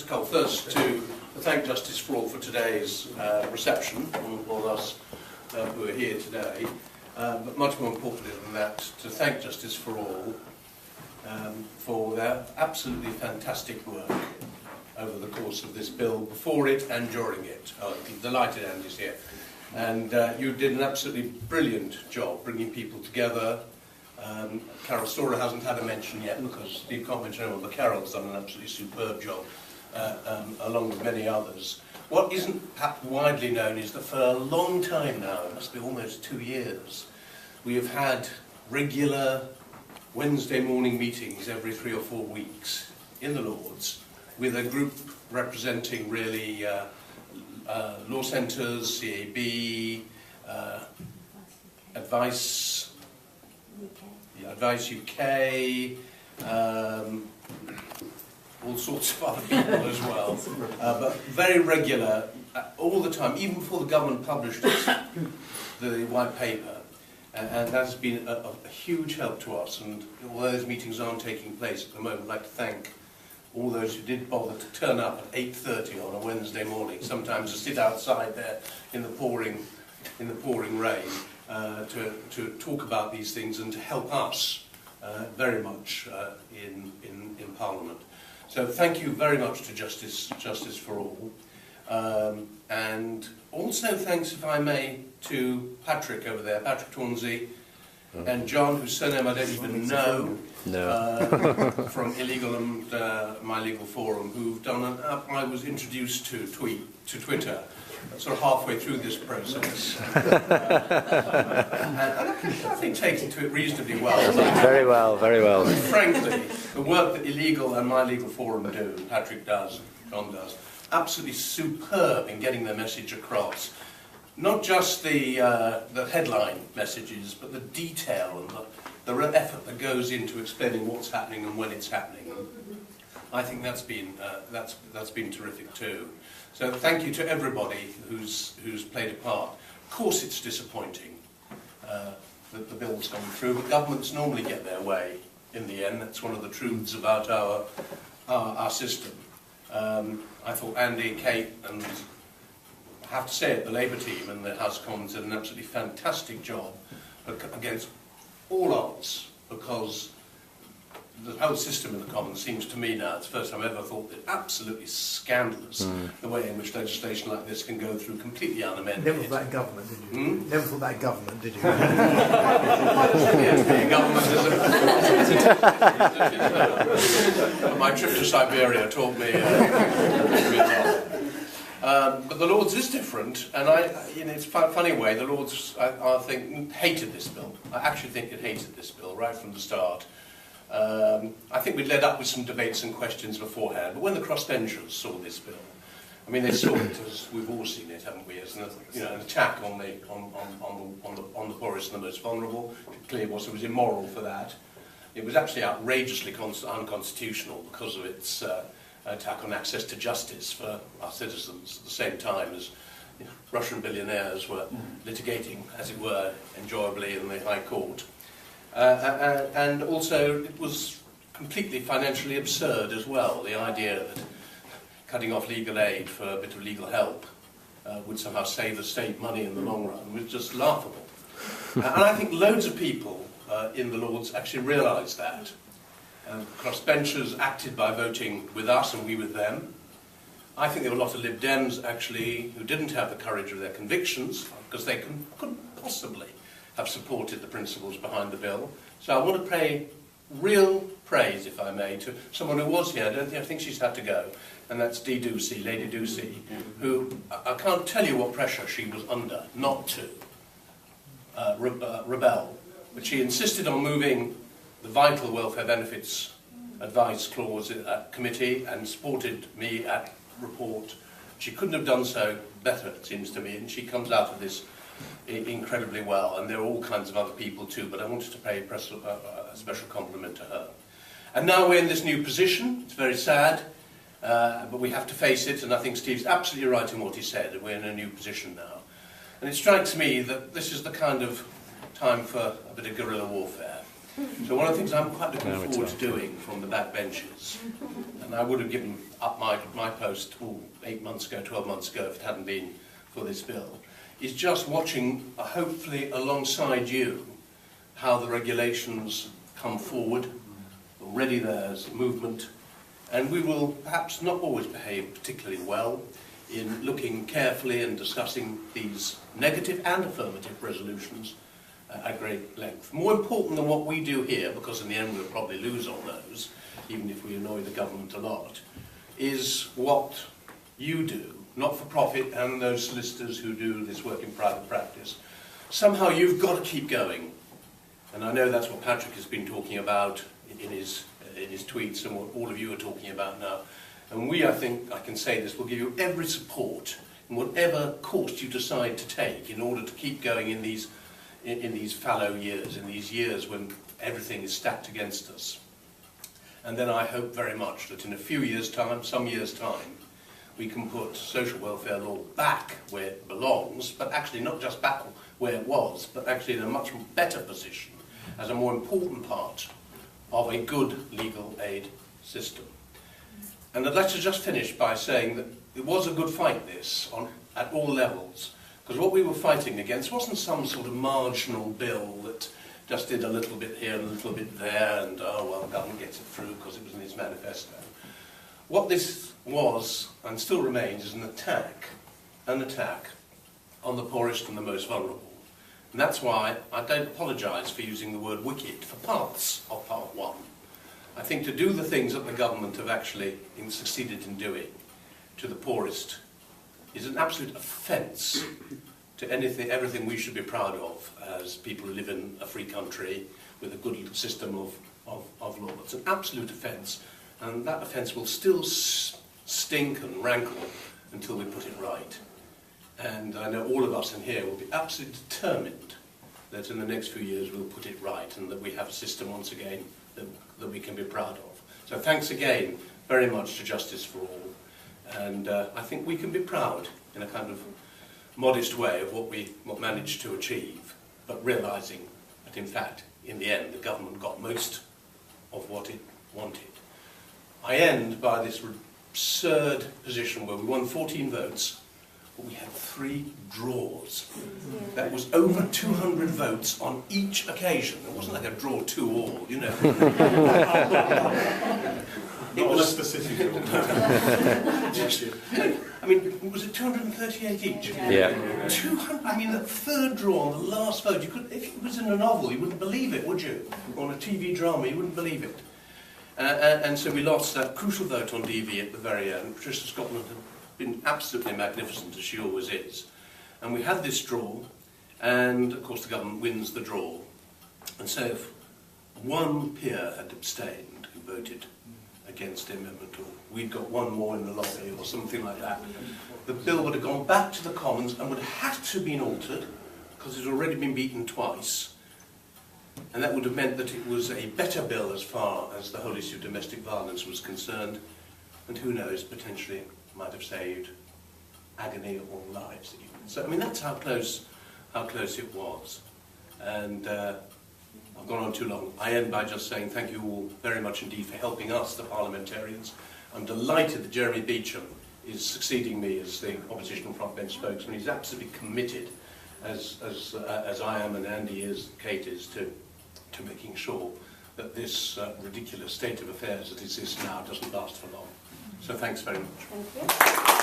call first to thank Justice for All for today's reception, and all of us who are here today. But much more importantly than that, to thank Justice for All for their absolutely fantastic work over the course of this bill, before it and during it. I'm delighted Andy's here. And you did an absolutely brilliant job bringing people together. Carol Storer hasn't had a mention yet because Steve can't mention anyone, but Carol's done an absolutely superb job, along with many others. What isn't perhaps widely known is that for a long time now, it must be almost 2 years, we have had regular Wednesday morning meetings every 3 or 4 weeks in the Lords, with a group representing really law centres, CAB, Advice UK, all sorts of other people as well, but very regular, all the time, even before the government published the white paper, and that has been a huge help to us. And although those meetings aren't taking place at the moment, I'd like to thank all those who did bother to turn up at 8:30 on a Wednesday morning, sometimes to sit outside there in the pouring rain, to talk about these things and to help us very much in Parliament. So thank you very much to Justice for All. And also thanks, if I may, to Patrick over there, Patrick Tornsey, and John, whose surname I don't even know, from Illegal and My Legal Forum, who've done an app I was introduced to Twitter, sort of halfway through this process. And I think taken to it reasonably well. Very well, very well. Frankly, the work that Illegal and My Legal Forum do, Patrick does, John does, absolutely superb in getting their message across. Not just the headline messages, but the detail and the real effort that goes into explaining what's happening and when it's happening. I think that's been terrific too. So thank you to everybody who's played a part. Of course, it's disappointing that the bill's gone through, but governments normally get their way in the end. That's one of the truths about our system. I thought Andy, Kate, and I have to say it, the Labour team and the House of Commons did an absolutely fantastic job against all odds, because the whole system in the Commons seems to me now, it's the first time I've ever thought that absolutely scandalous the way in which legislation like this can go through completely unamended. Never thought that in government, did you? Never thought that in government, did you? Yes, being government my trip to Siberia taught me a lot. But the Lords is different, and in its funny way, the Lords, I think, hated this bill. I actually think it hated this bill right from the start. I think we'd led up with some debates and questions beforehand, but when the crossbenchers saw this bill, I mean, they saw it as we've all seen it, haven't we? As an attack on the poorest and the most vulnerable. Clearly, it was immoral for that. It was actually outrageously unconstitutional because of its attack on access to justice for our citizens at the same time as Russian billionaires were litigating, as it were, enjoyably in the High Court. And also it was completely financially absurd as well, the idea that cutting off legal aid for a bit of legal help would somehow save the state money in the long run was just laughable. And I think loads of people in the Lords actually realised that. Crossbenchers acted by voting with us and we with them. I think there were a lot of Lib Dems actually who didn't have the courage of their convictions because they couldn't possibly have supported the principles behind the bill. So I want to pay real praise, if I may, to someone who was here. I think she's had to go, and that's Dee Ducey, Lady Ducey, who I can't tell you what pressure she was under not to rebel, but she insisted on moving the vital welfare benefits advice clause at committee and supported me at report. She couldn't have done so better, it seems to me, and she comes out of this incredibly well, and there are all kinds of other people too, but I wanted to pay a special compliment to her. And now we're in this new position. It's very sad, but we have to face it, and I think Steve's absolutely right in what he said, that we're in a new position now. And it strikes me that this is the kind of time for a bit of guerrilla warfare. So one of the things I'm quite looking forward to doing from the back benches, and I would have given up my post 8 months ago, 12 months ago if it hadn't been for this bill, is just watching, hopefully alongside you, how the regulations come forward. Already there's a movement, and we will perhaps not always behave particularly well in looking carefully and discussing these negative and affirmative resolutions at great length. More important than what we do here, because in the end we'll probably lose on those, even if we annoy the government a lot, is what you do, not for profit, and those solicitors who do this work in private practice. Somehow you've got to keep going. And I know that's what Patrick has been talking about in his tweets and what all of you are talking about now. And we, I think, I can say this, will give you every support in whatever course you decide to take in order to keep going in these fallow years, in these years when everything is stacked against us. And then I hope very much that in a few years' time, some years' time, we can put social welfare law back where it belongs, but actually not just back where it was, but actually in a much better position as a more important part of a good legal aid system. And I'd like to just finish by saying that it was a good fight, this, at all levels, because what we were fighting against wasn't some sort of marginal bill that just did a little bit here and a little bit there, and oh well, the government gets it through because it was in its manifesto. What this was, and still remains, is an attack on the poorest and the most vulnerable. And that's why I don't apologise for using the word wicked for parts of Part 1. I think to do the things that the government have actually succeeded in doing to the poorest is an absolute offence to everything we should be proud of as people who live in a free country with a good system of law. It's an absolute offence, and that offence will still stink and rankle until we put it right. And I know all of us in here will be absolutely determined that in the next few years we'll put it right and that we have a system once again that we can be proud of. So thanks again very much to Justice for All. And I think we can be proud in a kind of modest way of what we managed to achieve, but realising that in fact, in the end, the government got most of what it wanted. I end by this absurd position where we won 14 votes, but we had 3 draws. That was over 200 votes on each occasion. It wasn't like a draw 2-all, you know. It was the city. I mean, was it 238 each? Yeah. 200. I mean, the third draw on the last vote. You could, if it was in a novel, you wouldn't believe it, would you? Or on a TV drama, you wouldn't believe it. And so we lost that crucial vote on DV at the very end. Patricia Scotland had been absolutely magnificent, as she always is. And we had this draw, and of course the government wins the draw. And so if one peer had abstained, who voted against the amendment, or we'd got one more in the lobby or something like that, the bill would have gone back to the Commons and would have to have been altered, because it had already been beaten twice. And that would have meant that it was a better bill as far as the whole issue of domestic violence was concerned, and who knows, potentially might have saved agony or lives even. So, I mean, that's how close it was. And I've gone on too long. I end by just saying thank you all very much indeed for helping us, the parliamentarians. I'm delighted that Jeremy Beecham is succeeding me as the opposition frontbench spokesman. He's absolutely committed, as I am and Andy is, Kate is, to making sure that this ridiculous state of affairs that exists now doesn't last for long. So thanks very much. Thank you.